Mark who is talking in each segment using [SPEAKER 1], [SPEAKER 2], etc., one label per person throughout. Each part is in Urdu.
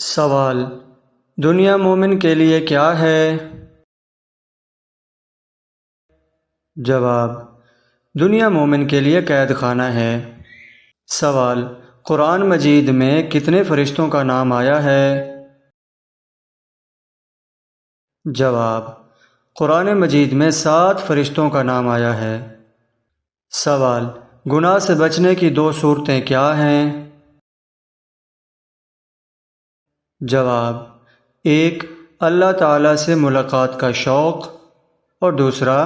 [SPEAKER 1] سوال: دنیا مومن کے لیے کیا ہے؟ جواب: دنیا مومن کے لیے قید خانہ ہے۔ سوال: قرآن مجید میں کتنے فرشتوں کا نام آیا ہے؟ جواب: قرآن مجید میں 7 فرشتوں کا نام آیا ہے۔ سوال: گناہ سے بچنے کی 2 صورتیں کیا ہیں؟ جواب: ایک، اللہ تعالیٰ سے ملاقات کا شوق، اور دوسرا،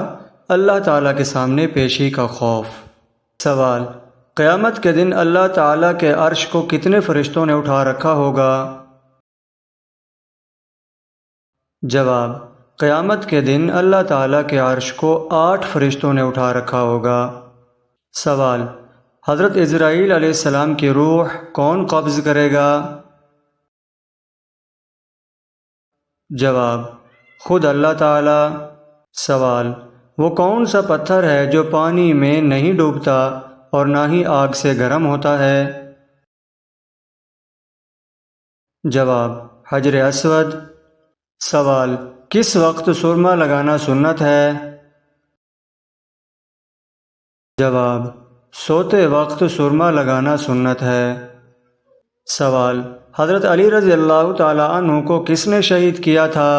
[SPEAKER 1] اللہ تعالیٰ کے سامنے پیشی کا خوف۔ سوال: قیامت کے دن اللہ تعالیٰ کے عرش کو کتنے فرشتوں نے اٹھا رکھا ہوگا؟ جواب: قیامت کے دن اللہ تعالیٰ کے عرش کو 8 فرشتوں نے اٹھا رکھا ہوگا۔ سوال: حضرت عزرائیل علیہ السلام کی روح کون قبض کرے گا؟ جواب: خود اللہ تعالیٰ۔ سوال: وہ کون سا پتھر ہے جو پانی میں نہیں ڈوبتا اور نہ ہی آگ سے گرم ہوتا ہے؟ جواب: حجر اسود۔ سوال: کس وقت سرما لگانا سنت ہے؟ جواب: سوتے وقت سرما لگانا سنت ہے۔ سوال: حضرت علی رضی اللہ تعالیٰ عنہ کو کس نے شہید کیا تھا؟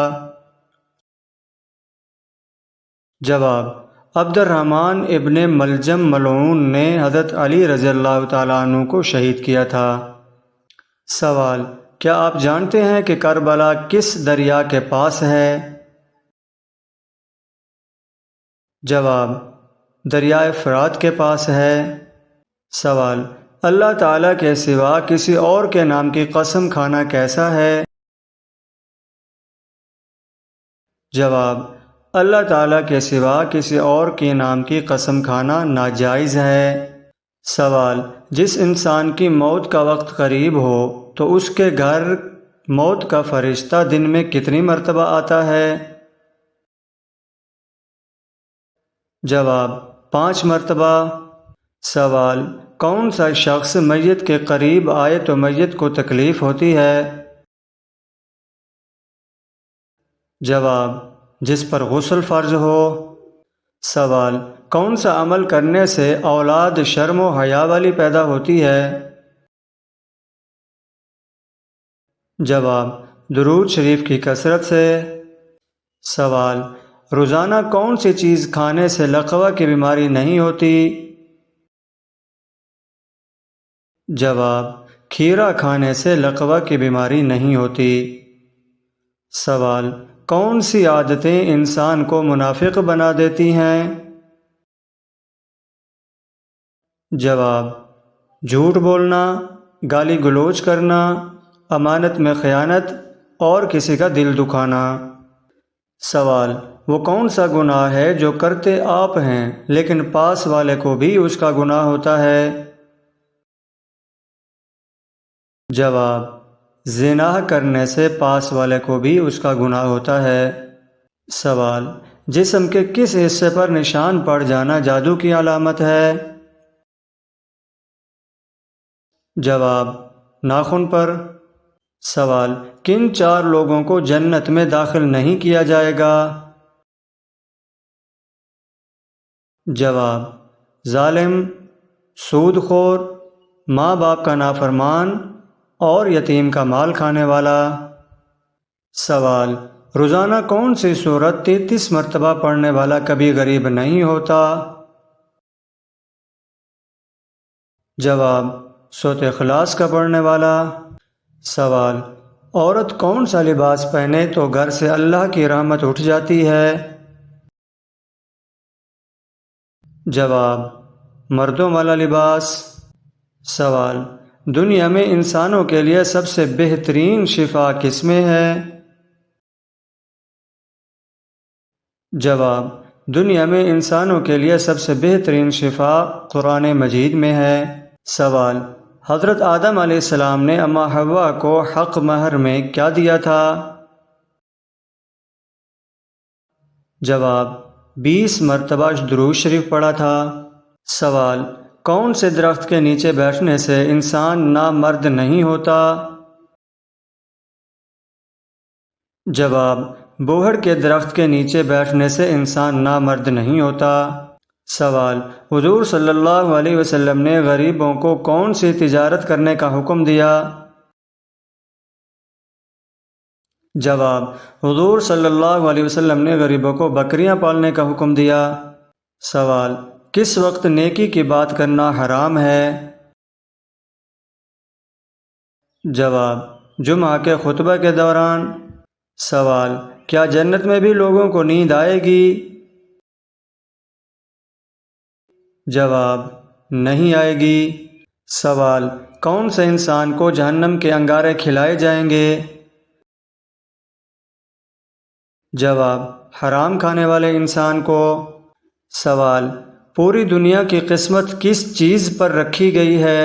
[SPEAKER 1] جواب: عبد الرحمن ابن ملجم ملعون نے حضرت علی رضی اللہ تعالیٰ عنہ کو شہید کیا تھا۔ سوال: کیا آپ جانتے ہیں کہ کربلا کس دریا کے پاس ہے؟ جواب: دریائے فرات کے پاس ہے۔ سوال: اللہ تعالیٰ کے سوا کسی اور کے نام کی قسم کھانا کیسا ہے؟ جواب: اللہ تعالیٰ کے سوا کسی اور کے نام کی قسم کھانا ناجائز ہے۔ سوال: جس انسان کی موت کا وقت قریب ہو تو اس کے گھر موت کا فرشتہ دن میں کتنی مرتبہ آتا ہے؟ جواب: 5 مرتبہ۔ سوال: کون سا شخص میت کے قریب آئے تو میت کو تکلیف ہوتی ہے؟ جواب: جس پر غسل فرض ہو۔ سوال: کون سا عمل کرنے سے اولاد شرم و حیا والی پیدا ہوتی ہے؟ جواب: درود شریف کی کثرت سے۔ سوال: روزانہ کون سی چیز کھانے سے لقوہ کی بیماری نہیں ہوتی؟ جواب: کھیرا کھانے سے لقوہ کی بیماری نہیں ہوتی۔ سوال: کون سی عادتیں انسان کو منافق بنا دیتی ہیں؟ جواب: جھوٹ بولنا، گالی گلوچ کرنا، امانت میں خیانت اور کسی کا دل دکھانا۔ سوال: وہ کون سا گناہ ہے جو کرتے آپ ہیں لیکن پاس والے کو بھی اس کا گناہ ہوتا ہے؟ جواب: زنا کرنے سے پاس والے کو بھی اس کا گناہ ہوتا ہے۔ سوال: جسم کے کس حصے پر نشان پڑ جانا جادو کی علامت ہے؟ جواب: ناخن پر۔ سوال: کن 4 لوگوں کو جنت میں داخل نہیں کیا جائے گا؟ جواب: ظالم، سود خور، ماں باپ کا نافرمان اور یتیم کا مال کھانے والا۔ سوال: روزانہ کون سی سورت 33 مرتبہ پڑھنے والا کبھی غریب نہیں ہوتا؟ جواب: سورۃ اخلاص کا پڑھنے والا۔ سوال: عورت کون سا لباس پہنے تو گھر سے اللہ کی رحمت اٹھ جاتی ہے؟ جواب: مردوں والا لباس۔ سوال: دنیا میں انسانوں کے لیے سب سے بہترین شفا کس میں ہے؟ جواب: دنیا میں انسانوں کے لیے سب سے بہترین شفا قرآن مجید میں ہے۔ سوال: حضرت آدم علیہ السلام نے اماں حوا کو حق مہر میں کیا دیا تھا؟ جواب: 20 مرتبہ درود شریف پڑھا تھا۔ سوال: کون سے درخت کے نیچے بیٹھنے سے انسان نامرد نہیں ہوتا؟ جواب: بوہڑ کے درخت کے نیچے بیٹھنے سے انسان نامرد نہیں ہوتا۔ سوال: حضور صلی اللہ علیہ وسلم نے غریبوں کو کون سی تجارت کرنے کا حکم دیا؟ جواب: حضور صلی اللہ علیہ وسلم نے غریبوں کو بکریاں پالنے کا حکم دیا۔ سوال: کس وقت نیکی کی بات کرنا حرام ہے؟ جواب: جمعہ کے خطبہ کے دوران۔ سوال: کیا جنت میں بھی لوگوں کو نیند آئے گی؟ جواب: نہیں آئے گی۔ سوال: کون سے انسان کو جہنم کے انگارے کھلائے جائیں گے؟ جواب: حرام کھانے والے انسان کو۔ سوال: پوری دنیا کی قسمت کس چیز پر رکھی گئی ہے؟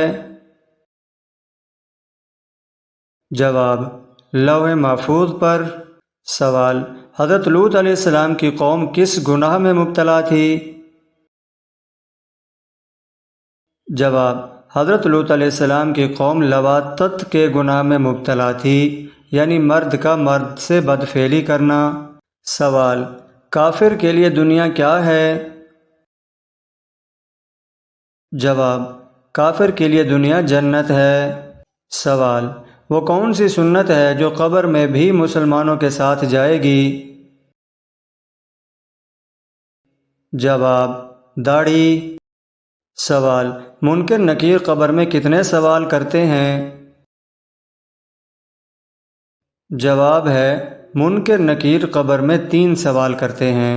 [SPEAKER 1] جواب: لوح محفوظ پر۔ سوال: حضرت لوط علیہ السلام کی قوم کس گناہ میں مبتلا تھی؟ جواب: حضرت لوط علیہ السلام کی قوم لواطت کے گناہ میں مبتلا تھی، یعنی مرد کا مرد سے بدفعلی کرنا۔ سوال: کافر کے لیے دنیا کیا ہے؟ جواب: کافر کے لیے دنیا جنت ہے۔ سوال: وہ کون سی سنت ہے جو قبر میں بھی مسلمانوں کے ساتھ جائے گی؟ جواب: داڑھی۔ سوال: منکر نکیر قبر میں کتنے سوال کرتے ہیں؟ جواب ہے: منکر نکیر قبر میں 3 سوال کرتے ہیں۔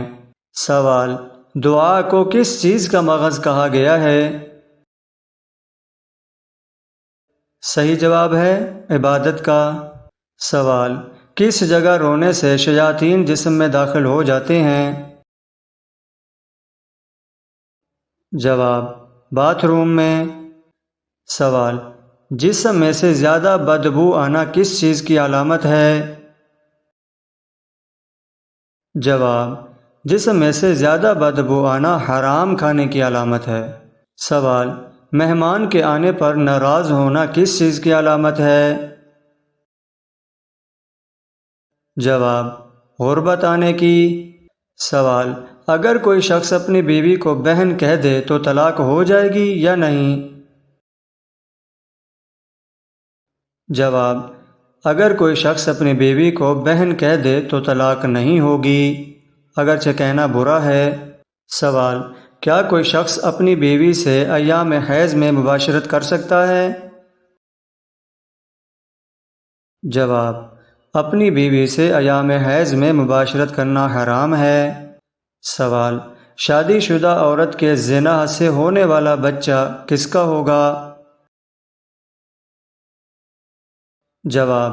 [SPEAKER 1] سوال: دعا کو کس چیز کا مغز کہا گیا ہے؟ صحیح جواب ہے عبادت کا۔ سوال: کس جگہ رونے سے شیاطین جسم میں داخل ہو جاتے ہیں؟ جواب: باتھ روم میں۔ سوال: جسم میں سے زیادہ بدبو آنا کس چیز کی علامت ہے؟ جواب: جسم میں سے زیادہ بدبو آنا حرام کھانے کی علامت ہے۔ سوال: مہمان کے آنے پر ناراض ہونا کس چیز کی علامت ہے؟ جواب: غربت آنے کی۔ سوال: اگر کوئی شخص اپنی بیوی کو بہن کہہ دے تو طلاق ہو جائے گی یا نہیں؟ جواب: اگر کوئی شخص اپنی بیوی کو بہن کہہ دے تو طلاق نہیں ہوگی، اگرچہ کہنا برا ہے۔ سوال: کیا کوئی شخص اپنی بیوی سے ایام حیض میں مباشرت کر سکتا ہے؟ جواب: اپنی بیوی سے ایام حیض میں مباشرت کرنا حرام ہے۔ سوال: شادی شدہ عورت کے زنا سے ہونے والا بچہ کس کا ہوگا؟ جواب: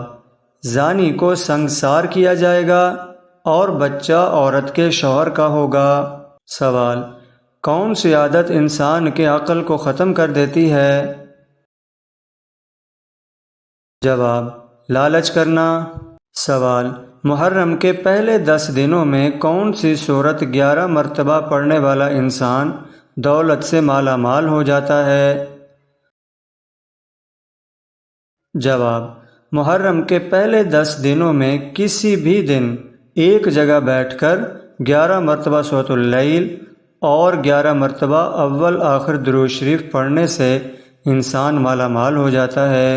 [SPEAKER 1] زانی کو سنگسار کیا جائے گا اور بچہ عورت کے شوہر کا ہوگا۔ سوال: کون سی عادت انسان کے عقل کو ختم کر دیتی ہے؟ جواب: لالچ کرنا۔ سوال: محرم کے پہلے 10 دنوں میں کون سی سورت 11 مرتبہ پڑھنے والا انسان دولت سے مالا مال ہو جاتا ہے؟ جواب: محرم کے پہلے 10 دنوں میں کسی بھی دن ایک جگہ بیٹھ کر 11 مرتبہ سورۃ اللیل اور 11 مرتبہ اول آخر درود شریف پڑھنے سے انسان مالا مال ہو جاتا ہے۔